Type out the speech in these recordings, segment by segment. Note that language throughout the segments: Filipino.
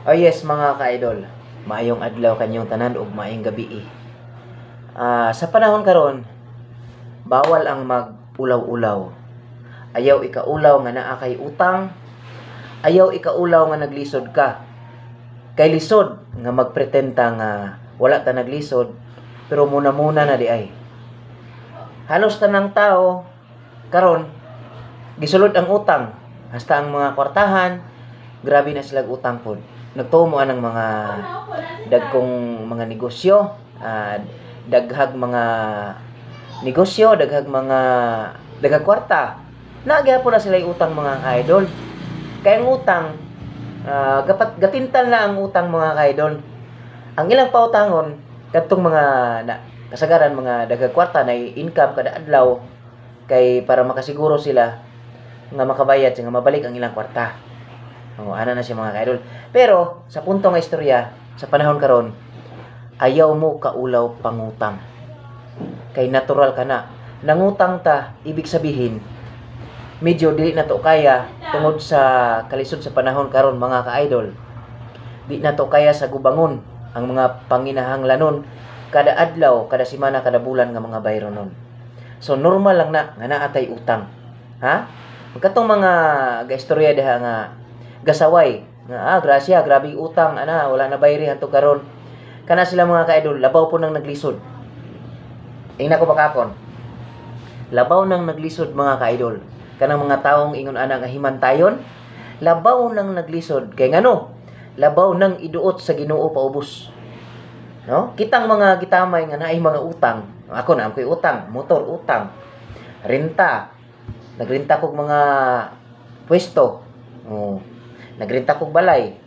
Oh yes mga ka-idol, maayong adlaw kanyong tanan ug maayong gabi. Sa panahon karon, bawal ang mag-ulaw-ulaw. Ayaw ikaulaw nga naa kay utang, ayaw ikaulaw nga naglisod ka. Kay lisod nga magpretenta nga wala ta naglisod, pero muna-muna na di ay. Halos tanang tao karon gisulod ang utang, hasta ang mga kwartahan, grabe na sila utang pod. Nagtumo ang mga dagkong mga negosyo, daghag mga negosyo, daghag kwarta. Nagyapon na sila utang mga ka-idol. Kaya ang utang, gatintal na ang utang mga ka-idol. Ang ilang pautangon, katong mga kasagaran mga daghag kwarta na income kada adlaw kay para makasiguro sila nga makabayad nga mabalik ang ilang kwarta. Ana na siya mga ka-idol. Pero sa punto nga istorya sa panahon karon, ayaw mo kaulaw pangutang. Kay natural ka na. Nangutang ta, ibig sabihin medyo dili na to kaya tungod sa kalisod sa panahon karon mga ka-idol. Di na to kaya sa gubangon ang mga panginahanglanon kada adlaw, kada semana, kada bulan nga mga bayro nun. So normal lang na nga naatay utang. Ha? Katong mga gaistorya diha nga gasaway nga grasya grabe utang wala na bayri hanto karon. Kana sila mga ka-idol, labaw po nang naglisod. Ingna ko pakakon. Labaw nang naglisod mga ka-idol. Kanang mga taong ingon ana nga himantayon, labaw nang naglisod kay ngano? Labaw nang iduot sa Ginoo paubos. No? Kitang mga gitamay nga naay mga utang. Ako na ako'y utang, motor utang, renta. Nagrenta kog mga pwesto. Nagrenta kog balay.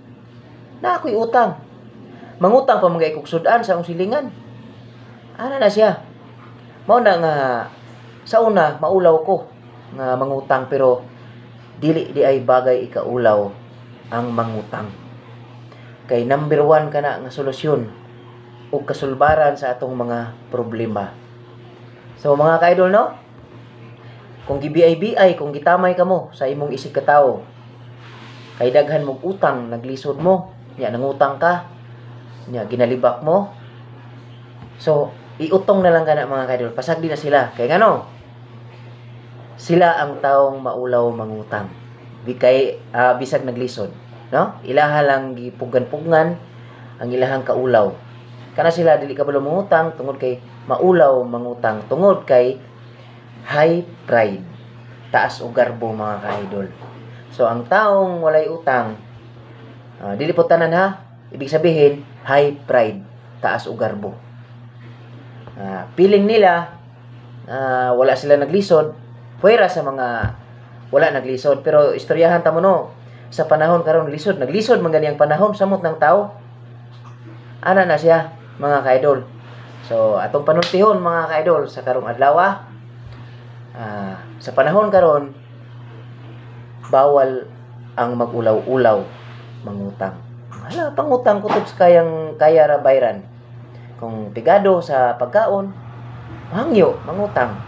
Na ako'y utang. Mangutang pa mga ikuksudan sa akong silingan. Ana na siya. Mao na nga sa una maulaw ko nga mangutang, pero dili di ay bagay ikaulaw ang mangutang. Kay number 1 kana nga solusyon ug kasulbaran sa atong mga problema. So mga ka-idol, no? Kung gibiay-biay, kung gitamay ka mo sa imong isig katawo, kay daghan mong utang, naglisod mo, nya nangutang ka, nya ginalibak mo. So iutong na lang kana mga ka-idol, pasagdi na sila. Kay ngano? Sila ang taong maulaw mangutang. Bisag naglisod, no? Ilaha lang gipugan-pugan ang ilahang kaulaw. Kana sila dili kabalo mangutang tungod kay maulaw mangutang, tungod kay high pride, taas og garbo mga ka-idol. So ang taong walay utang, dili po tanan ha, ibig sabihin high pride, taas og garbo. Piling nila wala sila naglisod, puwera sa mga wala naglisod. Pero istoryahan ta mo no, sa panahon karon naglisod man gani ang panahon samot ng tao. Ana na siya mga ka-idol. So atong panuntihon mga ka-idol sa karong adlaw, sa panahon karon bawal ang mag-ulaw-ulaw mangutang. Pangutang kutob sa kaya ra bayran. Kung pigado sa pagkaon, hangyo mangutang.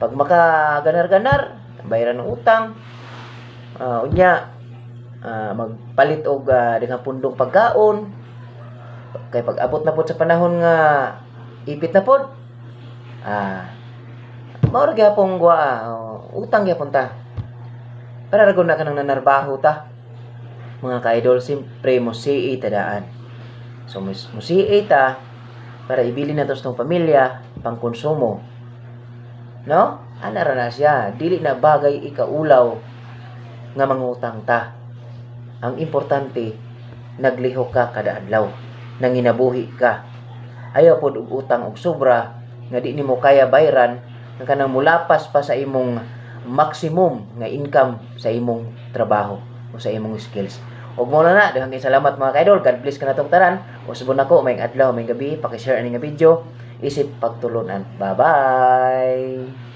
Pag makaganar-ganar, bayran ng utang. Magpalit og daghang pundong pagkaon. Kay pag abot na pod sa panahon nga ipit na pod, maura gyapon utang gyapon ta. Para ra gud na kanang nanarbaho ta. Mga ka-idol, simpre mo si tadaan. So mo si ta para ibili na to sa pamilya, pang konsumo. No? Ana ra na siya, dili na bagay ikaulaw nga mangutang ta. Ang importante, naglihok ka kada adlaw, nanginabuhi ka. Ayaw pod og utang og sobra nga di nimo kaya bayran, nga kanang mulapas pa sa imong maximum nga income sa imong trabaho o sa imong skills. Ug mo na daghang salamat mga ka-idol. God bless ka natong tanan. Usbon nako may adlaw may gabi, paki-share ani nga video, isip pagtulunan. Bye-bye.